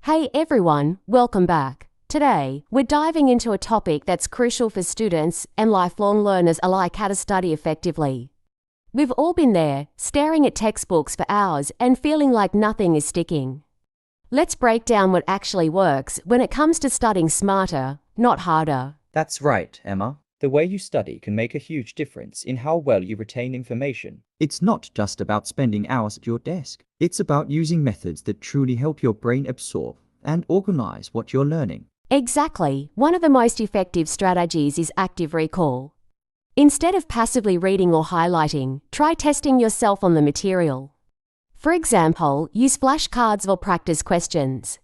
Hey everyone, welcome back. Today, we're diving into a topic that's crucial for students and lifelong learners alike: how to study effectively. We've all been there, staring at textbooks for hours and feeling like nothing is sticking. Let's break down what actually works when it comes to studying smarter, not harder. That's right, Emma. The way you study can make a huge difference in how well you retain information. It's not just about spending hours at your desk. It's about using methods that truly help your brain absorb and organize what you're learning. Exactly. One of the most effective strategies is active recall. Instead of passively reading or highlighting, try testing yourself on the material. For example, use flashcards or practice questions.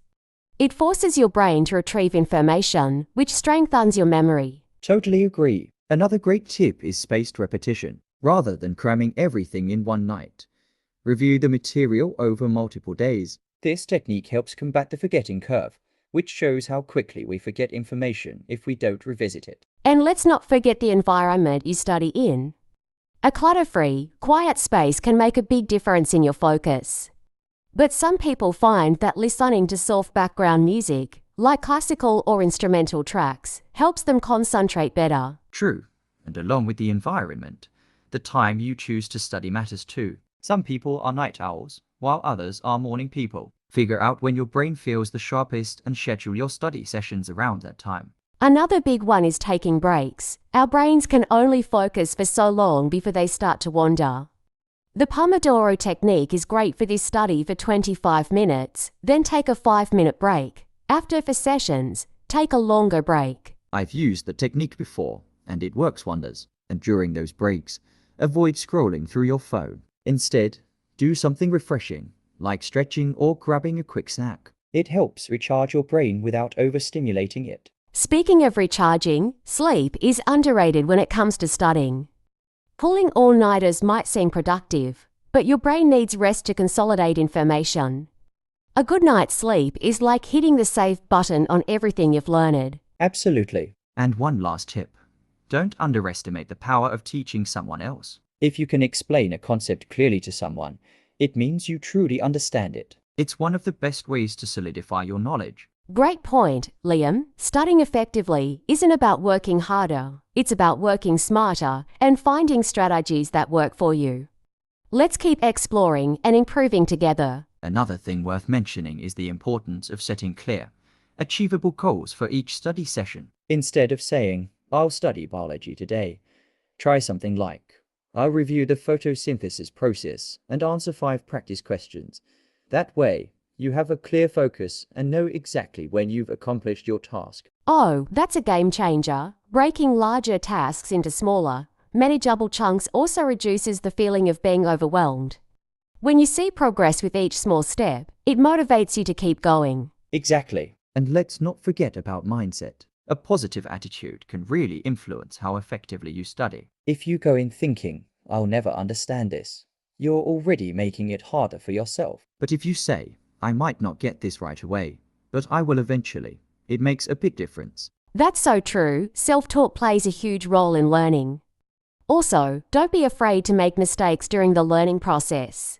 It forces your brain to retrieve information, which strengthens your memory. Totally agree. Another great tip is spaced repetition. Rather than cramming everything in one night, review the material over multiple days. This technique helps combat the forgetting curve, which shows how quickly we forget information if we don't revisit it. And let's not forget the environment you study in. A clutter-free, quiet space can make a big difference in your focus. But some people find that listening to soft background music, like classical or instrumental tracks, helps them concentrate better. True. And along with the environment, the time you choose to study matters too. Some people are night owls, while others are morning people. Figure out when your brain feels the sharpest and schedule your study sessions around that time. Another big one is taking breaks. Our brains can only focus for so long before they start to wander. The Pomodoro technique is great for this: study for 25 minutes, then take a 5-minute break. After 4 sessions, take a longer break. I've used the technique before, and it works wonders. And during those breaks, avoid scrolling through your phone. Instead, do something refreshing, like stretching or grabbing a quick snack. It helps recharge your brain without overstimulating it. Speaking of recharging, sleep is underrated when it comes to studying. Pulling all-nighters might seem productive, but your brain needs rest to consolidate information. A good night's sleep is like hitting the save button on everything you've learned. Absolutely. And one last tip. Don't underestimate the power of teaching someone else. If you can explain a concept clearly to someone, it means you truly understand it. It's one of the best ways to solidify your knowledge. Great point, Liam. Studying effectively isn't about working harder. It's about working smarter and finding strategies that work for you. Let's keep exploring and improving together. Another thing worth mentioning is the importance of setting clear, achievable goals for each study session. Instead of saying, "I'll study biology today," try something like, "I'll review the photosynthesis process and answer 5 practice questions." That way, you have a clear focus and know exactly when you've accomplished your task. Oh, that's a game changer. Breaking larger tasks into smaller, manageable chunks also reduces the feeling of being overwhelmed. When you see progress with each small step, it motivates you to keep going. Exactly. And let's not forget about mindset. A positive attitude can really influence how effectively you study. If you go in thinking, "I'll never understand this," you're already making it harder for yourself. But if you say, "I might not get this right away, but I will eventually," it makes a big difference. That's so true. Self-talk plays a huge role in learning. Also, don't be afraid to make mistakes during the learning process.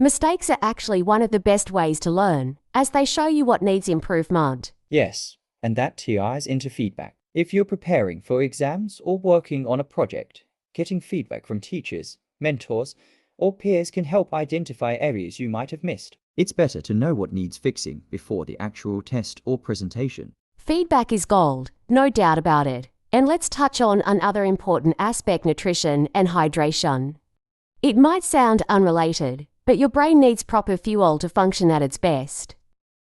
Mistakes are actually one of the best ways to learn, as they show you what needs improvement. Yes, and that ties into feedback. If you're preparing for exams or working on a project, getting feedback from teachers, mentors, or peers can help identify areas you might have missed. It's better to know what needs fixing before the actual test or presentation. Feedback is gold, no doubt about it. And let's touch on another important aspect: nutrition and hydration. It might sound unrelated, but your brain needs proper fuel to function at its best.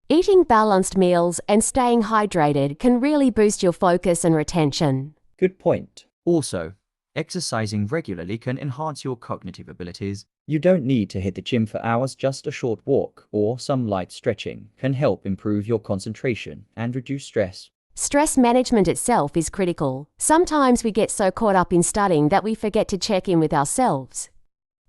Eating balanced meals and staying hydrated can really boost your focus and retention. Good point. Also, exercising regularly can enhance your cognitive abilities. You don't need to hit the gym for hours. Just a short walk or some light stretching can help improve your concentration and reduce stress. Stress management itself is critical. Sometimes we get so caught up in studying that we forget to check in with ourselves.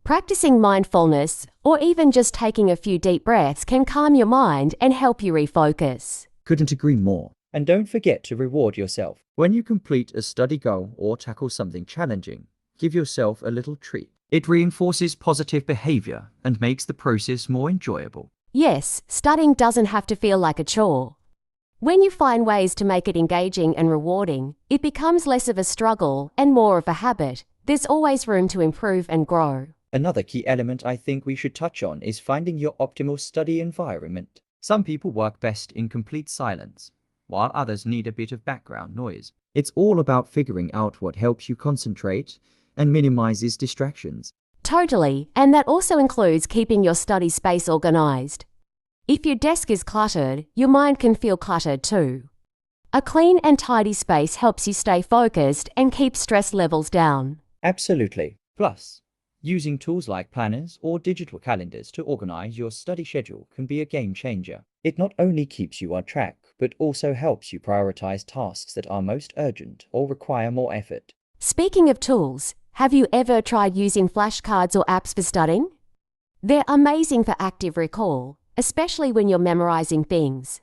Practicing mindfulness, or even just taking a few deep breaths, can calm your mind and help you refocus. Couldn't agree more. And don't forget to reward yourself. When you complete a study goal or tackle something challenging, give yourself a little treat. It reinforces positive behavior and makes the process more enjoyable. Yes, studying doesn't have to feel like a chore. When you find ways to make it engaging and rewarding, it becomes less of a struggle and more of a habit. There's always room to improve and grow. Another key element I think we should touch on is finding your optimal study environment. Some people work best in complete silence, while others need a bit of background noise. It's all about figuring out what helps you concentrate and minimizes distractions. Totally, and that also includes keeping your study space organized. If your desk is cluttered, your mind can feel cluttered too. A clean and tidy space helps you stay focused and keep stress levels down. Absolutely. Plus, using tools like planners or digital calendars to organize your study schedule can be a game changer. It not only keeps you on track, but also helps you prioritize tasks that are most urgent or require more effort. Speaking of tools, have you ever tried using flashcards or apps for studying? They're amazing for active recall, especially when you're memorizing things.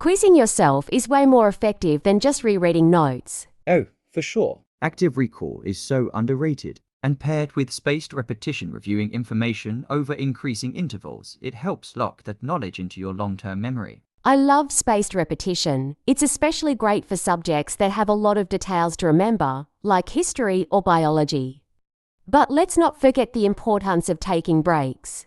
Quizzing yourself is way more effective than just rereading notes. Oh, for sure. Active recall is so underrated. And paired with spaced repetition, reviewing information over increasing intervals, it helps lock that knowledge into your long-term memory. I love spaced repetition. It's especially great for subjects that have a lot of details to remember, like history or biology. But let's not forget the importance of taking breaks.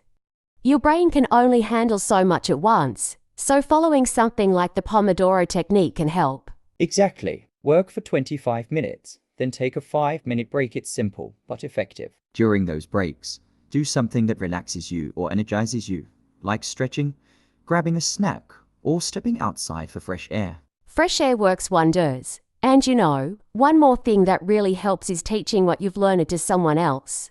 Your brain can only handle so much at once, so following something like the Pomodoro technique can help. Exactly. Work for 25 minutes, then take a 5-minute break. It's simple, but effective. During those breaks, do something that relaxes you or energizes you, like stretching, grabbing a snack, or stepping outside for fresh air. Fresh air works wonders. And you know, one more thing that really helps is teaching what you've learned to someone else.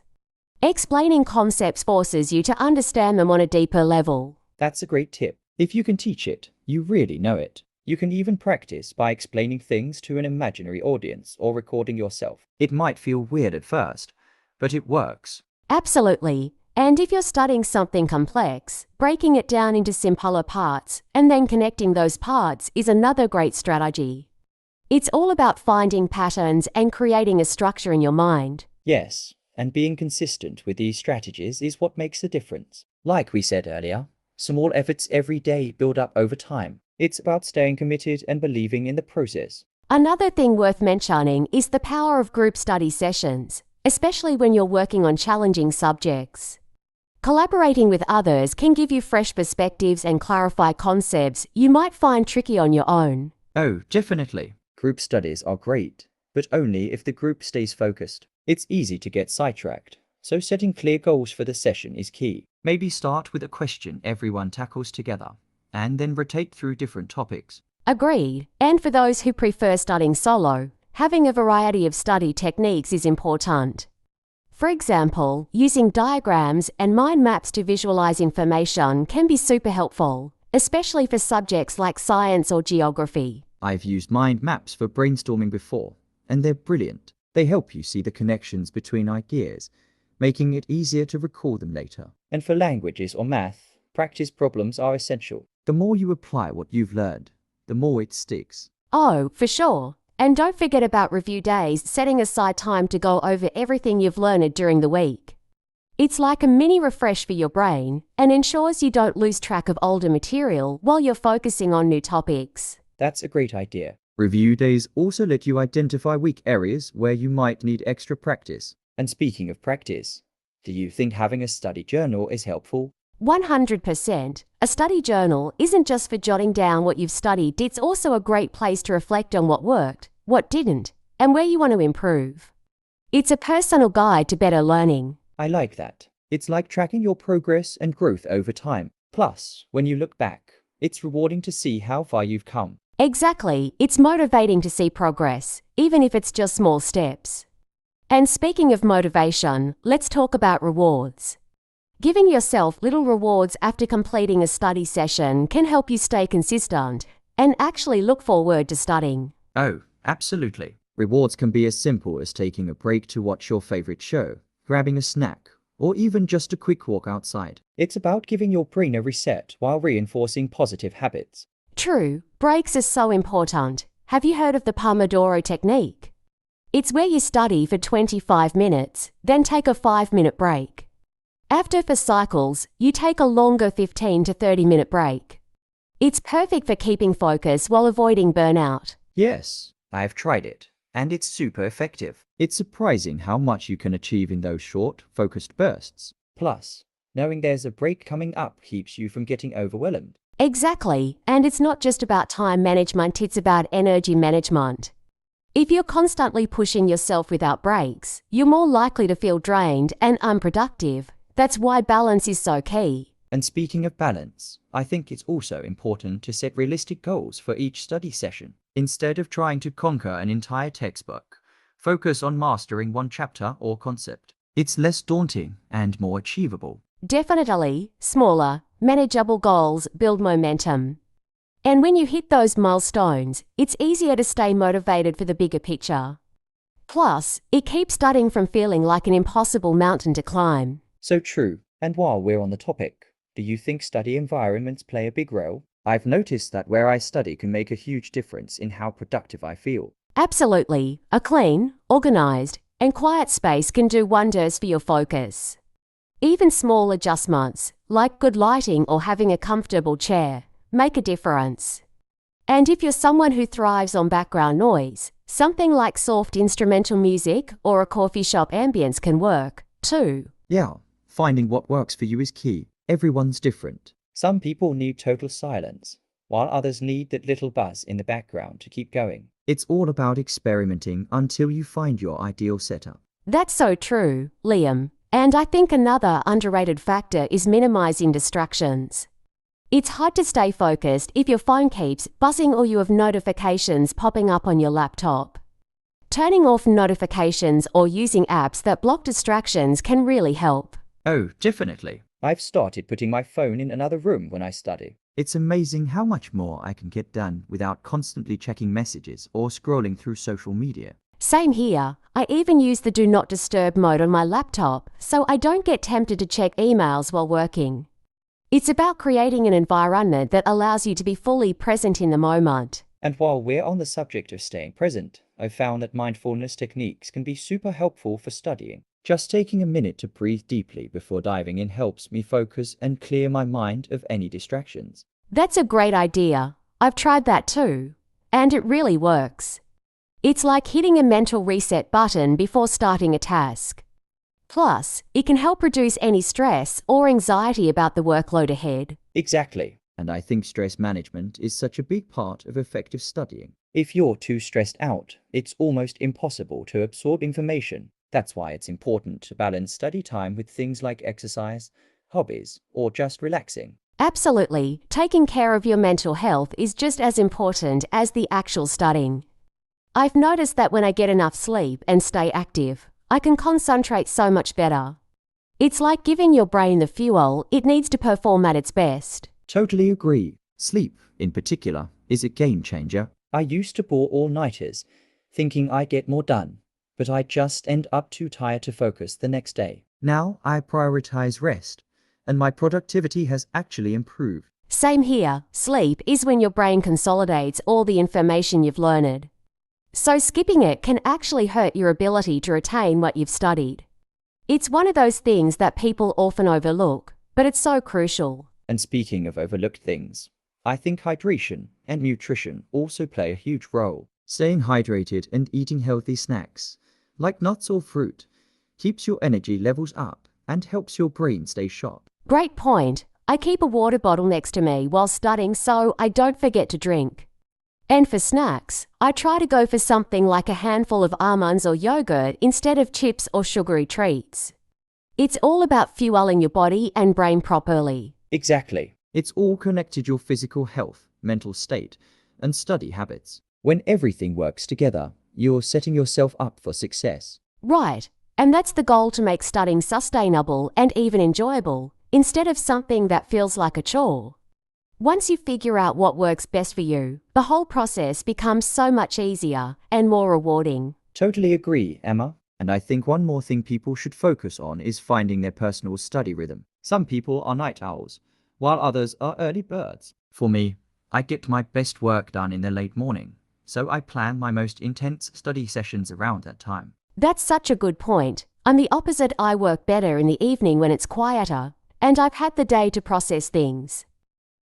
Explaining concepts forces you to understand them on a deeper level. That's a great tip. If you can teach it, you really know it. You can even practice by explaining things to an imaginary audience or recording yourself. It might feel weird at first, but it works. Absolutely. And if you're studying something complex, breaking it down into simpler parts and then connecting those parts is another great strategy. It's all about finding patterns and creating a structure in your mind. Yes, and being consistent with these strategies is what makes a difference. Like we said earlier, small efforts every day build up over time. It's about staying committed and believing in the process. Another thing worth mentioning is the power of group study sessions, especially when you're working on challenging subjects. Collaborating with others can give you fresh perspectives and clarify concepts you might find tricky on your own. Oh, definitely. Group studies are great, but only if the group stays focused. It's easy to get sidetracked, so setting clear goals for the session is key. Maybe start with a question everyone tackles together, and then rotate through different topics. Agreed. And for those who prefer studying solo, having a variety of study techniques is important. For example, using diagrams and mind maps to visualize information can be super helpful, especially for subjects like science or geography. I've used mind maps for brainstorming before, and they're brilliant. They help you see the connections between ideas, making it easier to recall them later. And for languages or math, practice problems are essential. The more you apply what you've learned, the more it sticks. Oh, for sure. And don't forget about review days, setting aside time to go over everything you've learned during the week. It's like a mini refresh for your brain and ensures you don't lose track of older material while you're focusing on new topics. That's a great idea. Review days also let you identify weak areas where you might need extra practice. And speaking of practice, do you think having a study journal is helpful? 100%. A study journal isn't just for jotting down what you've studied, it's also a great place to reflect on what worked, what didn't, and where you want to improve. It's a personal guide to better learning. I like that. It's like tracking your progress and growth over time. Plus, when you look back, it's rewarding to see how far you've come. Exactly. It's motivating to see progress, even if it's just small steps. And speaking of motivation, let's talk about rewards. Giving yourself little rewards after completing a study session can help you stay consistent and actually look forward to studying. Oh, absolutely. Rewards can be as simple as taking a break to watch your favorite show, grabbing a snack, or even just a quick walk outside. It's about giving your brain a reset while reinforcing positive habits. True, breaks are so important. Have you heard of the Pomodoro technique? It's where you study for 25 minutes, then take a 5-minute break. After 4 cycles, you take a longer 15 to 30-minute break. It's perfect for keeping focus while avoiding burnout. Yes, I've tried it, and it's super effective. It's surprising how much you can achieve in those short, focused bursts. Plus, knowing there's a break coming up keeps you from getting overwhelmed. Exactly, and it's not just about time management, it's about energy management. If you're constantly pushing yourself without breaks, you're more likely to feel drained and unproductive. That's why balance is so key. And speaking of balance, I think it's also important to set realistic goals for each study session. Instead of trying to conquer an entire textbook, focus on mastering one chapter or concept. It's less daunting and more achievable. Definitely, smaller, manageable goals build momentum. And when you hit those milestones, it's easier to stay motivated for the bigger picture. Plus, it keeps studying from feeling like an impossible mountain to climb. So true. And while we're on the topic, do you think study environments play a big role? I've noticed that where I study can make a huge difference in how productive I feel. Absolutely, a clean, organized, and quiet space can do wonders for your focus. Even small adjustments, like good lighting or having a comfortable chair, make a difference. And if you're someone who thrives on background noise, something like soft instrumental music or a coffee shop ambience can work, too. Yeah, finding what works for you is key. Everyone's different. Some people need total silence, while others need that little buzz in the background to keep going. It's all about experimenting until you find your ideal setup. That's so true, Liam. And I think another underrated factor is minimizing distractions. It's hard to stay focused if your phone keeps buzzing or you have notifications popping up on your laptop. Turning off notifications or using apps that block distractions can really help. Oh, definitely. I've started putting my phone in another room when I study. It's amazing how much more I can get done without constantly checking messages or scrolling through social media. Same here. I even use the Do Not Disturb mode on my laptop, so I don't get tempted to check emails while working. It's about creating an environment that allows you to be fully present in the moment. And while we're on the subject of staying present, I've found that mindfulness techniques can be super helpful for studying. Just taking a minute to breathe deeply before diving in helps me focus and clear my mind of any distractions. That's a great idea. I've tried that too. And it really works. It's like hitting a mental reset button before starting a task. Plus, it can help reduce any stress or anxiety about the workload ahead. Exactly. And I think stress management is such a big part of effective studying. If you're too stressed out, it's almost impossible to absorb information. That's why it's important to balance study time with things like exercise, hobbies, or just relaxing. Absolutely. Taking care of your mental health is just as important as the actual studying. I've noticed that when I get enough sleep and stay active, I can concentrate so much better. It's like giving your brain the fuel it needs to perform at its best. Totally agree. Sleep, in particular, is a game changer. I used to pull all-nighters, thinking I'd get more done, but I just end up too tired to focus the next day. Now I prioritize rest, and my productivity has actually improved. Same here. Sleep is when your brain consolidates all the information you've learned. So skipping it can actually hurt your ability to retain what you've studied. It's one of those things that people often overlook, but it's so crucial. And speaking of overlooked things, I think hydration and nutrition also play a huge role. Staying hydrated and eating healthy snacks, like nuts or fruit, keeps your energy levels up and helps your brain stay sharp. Great point. I keep a water bottle next to me while studying so I don't forget to drink. And for snacks, I try to go for something like a handful of almonds or yogurt instead of chips or sugary treats. It's all about fueling your body and brain properly. Exactly. It's all connected: your physical health, mental state, and study habits. When everything works together, you're setting yourself up for success. Right. And that's the goal, to make studying sustainable and even enjoyable, instead of something that feels like a chore. Once you figure out what works best for you, the whole process becomes so much easier and more rewarding. Totally agree, Emma. And I think one more thing people should focus on is finding their personal study rhythm. Some people are night owls, while others are early birds. For me, I get my best work done in the late morning, so I plan my most intense study sessions around that time. That's such a good point. I'm the opposite. I work better in the evening when it's quieter, and I've had the day to process things.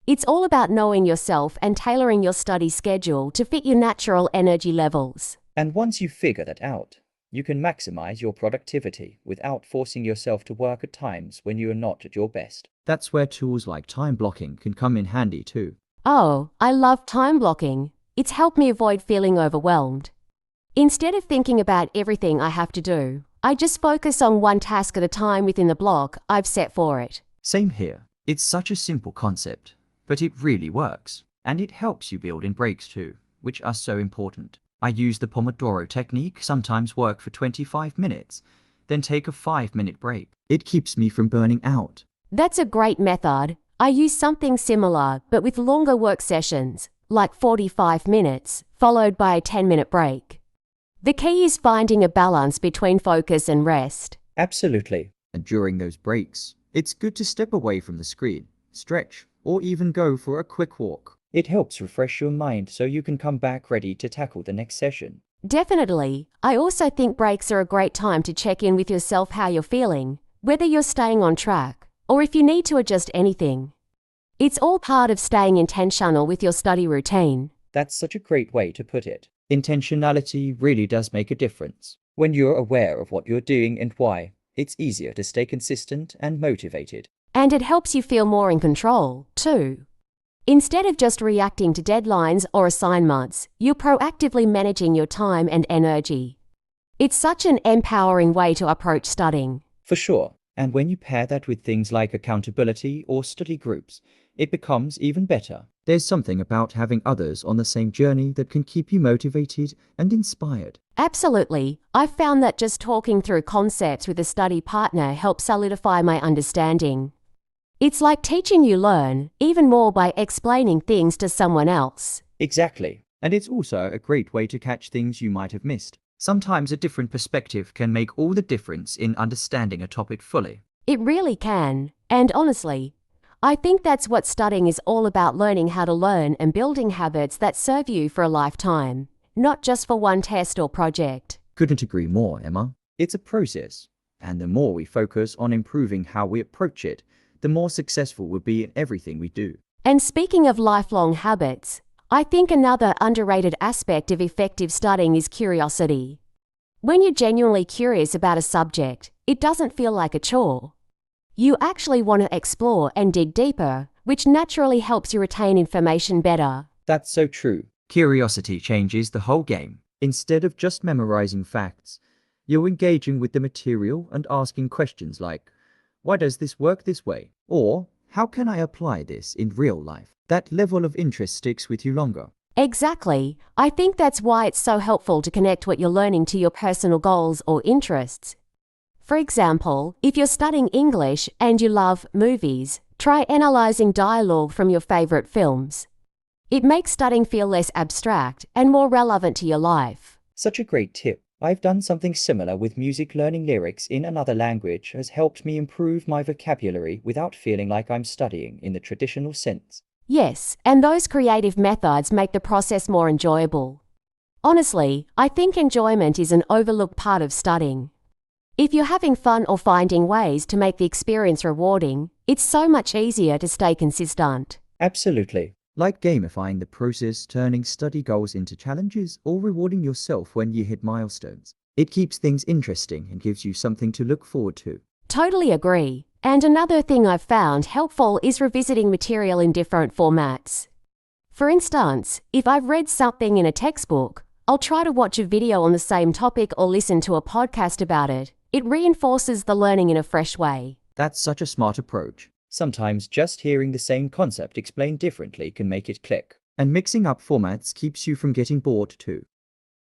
It's all about knowing yourself and tailoring your study schedule to fit your natural energy levels. And once you figure that out, you can maximize your productivity without forcing yourself to work at times when you are not at your best. That's where tools like time blocking can come in handy too. Oh, I love time blocking. It's helped me avoid feeling overwhelmed. Instead of thinking about everything I have to do, I just focus on one task at a time within the block I've set for it. Same here. It's such a simple concept, but it really works. And it helps you build in breaks too, which are so important. I use the Pomodoro technique, sometimes work for 25 minutes, then take a 5-minute break. It keeps me from burning out. That's a great method. I use something similar, but with longer work sessions, like 45 minutes, followed by a 10-minute break. The key is finding a balance between focus and rest. Absolutely. And during those breaks, it's good to step away from the screen, stretch, or even go for a quick walk. It helps refresh your mind so you can come back ready to tackle the next session. Definitely. I also think breaks are a great time to check in with yourself, how you're feeling, whether you're staying on track, or if you need to adjust anything. It's all part of staying intentional with your study routine. That's such a great way to put it. Intentionality really does make a difference. When you're aware of what you're doing and why, it's easier to stay consistent and motivated. And it helps you feel more in control, too. Instead of just reacting to deadlines or assignments, you're proactively managing your time and energy. It's such an empowering way to approach studying. For sure. And when you pair that with things like accountability or study groups, it becomes even better. There's something about having others on the same journey that can keep you motivated and inspired. Absolutely. I've found that just talking through concepts with a study partner helps solidify my understanding. It's like teaching you learn, even more by explaining things to someone else. Exactly. And it's also a great way to catch things you might have missed. Sometimes a different perspective can make all the difference in understanding a topic fully. It really can. And honestly, I think that's what studying is all about, learning how to learn and building habits that serve you for a lifetime, not just for one test or project. Couldn't agree more, Emma. It's a process. And the more we focus on improving how we approach it, the more successful we'll be in everything we do. And speaking of lifelong habits, I think another underrated aspect of effective studying is curiosity. When you're genuinely curious about a subject, it doesn't feel like a chore. You actually want to explore and dig deeper, which naturally helps you retain information better. That's so true. Curiosity changes the whole game. Instead of just memorizing facts, you're engaging with the material and asking questions like, why does this work this way? Or, how can I apply this in real life? That level of interest sticks with you longer. Exactly. I think that's why it's so helpful to connect what you're learning to your personal goals or interests. For example, if you're studying English and you love movies, try analyzing dialogue from your favorite films. It makes studying feel less abstract and more relevant to your life. Such a great tip. I've done something similar with music. Learning lyrics in another language has helped me improve my vocabulary without feeling like I'm studying in the traditional sense. Yes, and those creative methods make the process more enjoyable. Honestly, I think enjoyment is an overlooked part of studying. If you're having fun or finding ways to make the experience rewarding, it's so much easier to stay consistent. Absolutely. Like gamifying the process, turning study goals into challenges, or rewarding yourself when you hit milestones. It keeps things interesting and gives you something to look forward to. Totally agree. And another thing I've found helpful is revisiting material in different formats. For instance, if I've read something in a textbook, I'll try to watch a video on the same topic or listen to a podcast about it. It reinforces the learning in a fresh way. That's such a smart approach. Sometimes just hearing the same concept explained differently can make it click. And mixing up formats keeps you from getting bored too.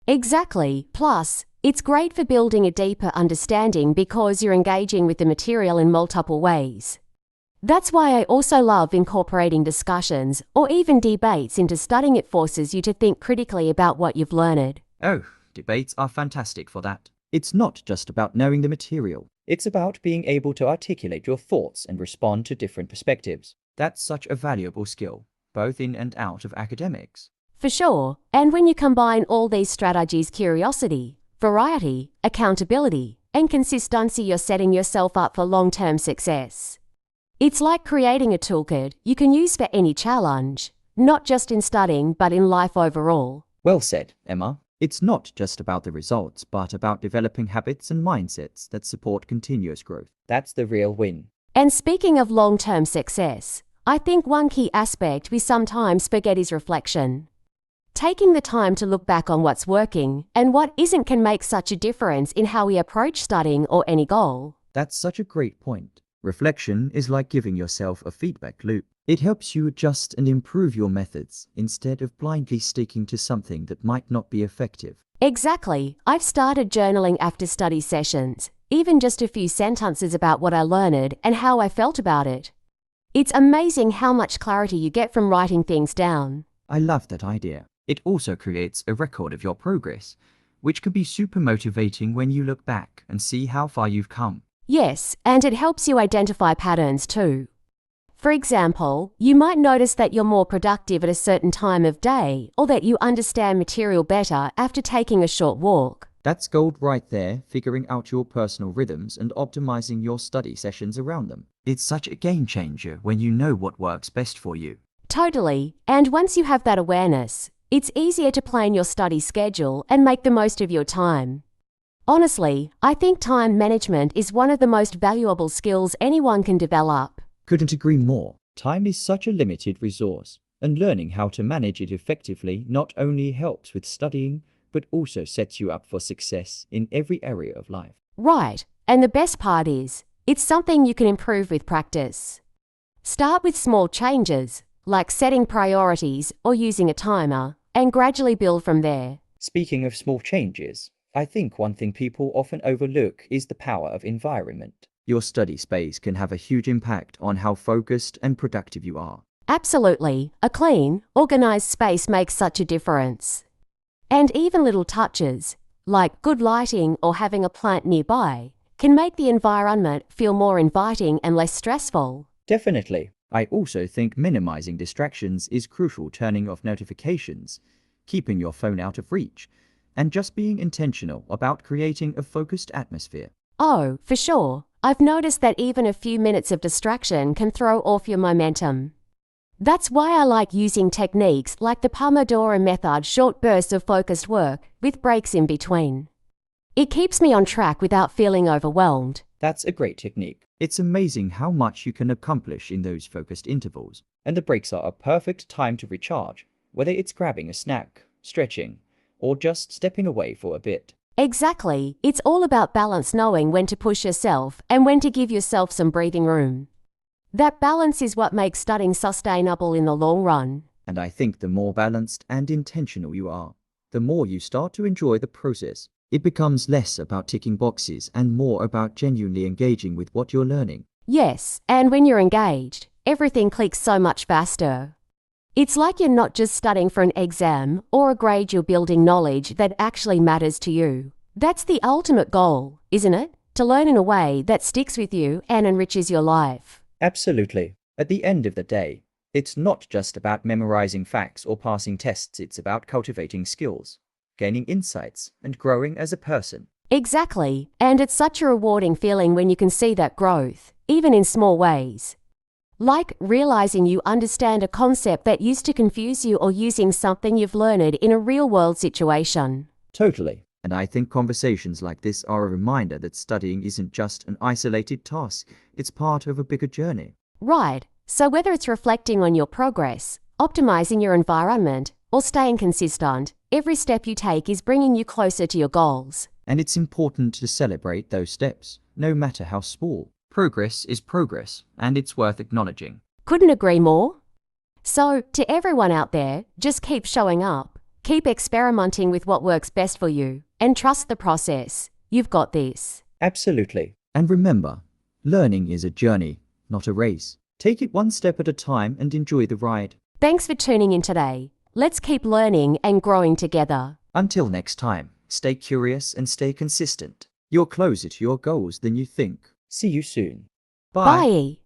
Exactly. Plus, it's great for building a deeper understanding because you're engaging with the material in multiple ways. That's why I also love incorporating discussions or even debates into studying. It forces you to think critically about what you've learned. Oh, debates are fantastic for that. It's not just about knowing the material. It's about being able to articulate your thoughts and respond to different perspectives. That's such a valuable skill, both in and out of academics. For sure. And when you combine all these strategies, curiosity, variety, accountability, and consistency, you're setting yourself up for long-term success. It's like creating a toolkit you can use for any challenge, not just in studying but in life overall. Well said, Emma. It's not just about the results, but about developing habits and mindsets that support continuous growth. That's the real win. And speaking of long-term success, I think one key aspect we sometimes forget is reflection. Taking the time to look back on what's working and what isn't can make such a difference in how we approach studying or any goal. That's such a great point. Reflection is like giving yourself a feedback loop. It helps you adjust and improve your methods instead of blindly sticking to something that might not be effective. Exactly. I've started journaling after study sessions, even just a few sentences about what I learned and how I felt about it. It's amazing how much clarity you get from writing things down. I love that idea. It also creates a record of your progress, which can be super motivating when you look back and see how far you've come. Yes, and it helps you identify patterns too. For example, you might notice that you're more productive at a certain time of day, or that you understand material better after taking a short walk. That's gold right there, figuring out your personal rhythms and optimizing your study sessions around them. It's such a game changer when you know what works best for you. Totally, and once you have that awareness, it's easier to plan your study schedule and make the most of your time. Honestly, I think time management is one of the most valuable skills anyone can develop. Couldn't agree more. Time is such a limited resource, and learning how to manage it effectively not only helps with studying, but also sets you up for success in every area of life. Right, and the best part is, it's something you can improve with practice. Start with small changes, like setting priorities or using a timer, and gradually build from there. Speaking of small changes, I think one thing people often overlook is the power of environment. Your study space can have a huge impact on how focused and productive you are. Absolutely, a clean, organized space makes such a difference. And even little touches, like good lighting or having a plant nearby, can make the environment feel more inviting and less stressful. Definitely. I also think minimizing distractions is crucial, turning off notifications, keeping your phone out of reach, and just being intentional about creating a focused atmosphere. Oh, for sure. I've noticed that even a few minutes of distraction can throw off your momentum. That's why I like using techniques like the Pomodoro method, short bursts of focused work, with breaks in between. It keeps me on track without feeling overwhelmed. That's a great technique. It's amazing how much you can accomplish in those focused intervals, and the breaks are a perfect time to recharge, whether it's grabbing a snack, stretching, or just stepping away for a bit. Exactly. It's all about balance, knowing when to push yourself and when to give yourself some breathing room. That balance is what makes studying sustainable in the long run. And I think the more balanced and intentional you are, the more you start to enjoy the process. It becomes less about ticking boxes and more about genuinely engaging with what you're learning. Yes, and when you're engaged, everything clicks so much faster. It's like you're not just studying for an exam or a grade, you're building knowledge that actually matters to you. That's the ultimate goal, isn't it? To learn in a way that sticks with you and enriches your life. Absolutely. At the end of the day, it's not just about memorizing facts or passing tests, it's about cultivating skills, gaining insights, and growing as a person. Exactly, and it's such a rewarding feeling when you can see that growth, even in small ways. Like realizing you understand a concept that used to confuse you or using something you've learned in a real-world situation. Totally. And I think conversations like this are a reminder that studying isn't just an isolated task, it's part of a bigger journey. Right. So whether it's reflecting on your progress, optimizing your environment, or staying consistent, every step you take is bringing you closer to your goals. And it's important to celebrate those steps, no matter how small. Progress is progress, and it's worth acknowledging. Couldn't agree more. So, to everyone out there, just keep showing up. Keep experimenting with what works best for you, and trust the process. You've got this. Absolutely. And remember, learning is a journey, not a race. Take it one step at a time and enjoy the ride. Thanks for tuning in today. Let's keep learning and growing together. Until next time, stay curious and stay consistent. You're closer to your goals than you think. See you soon. Bye. Bye.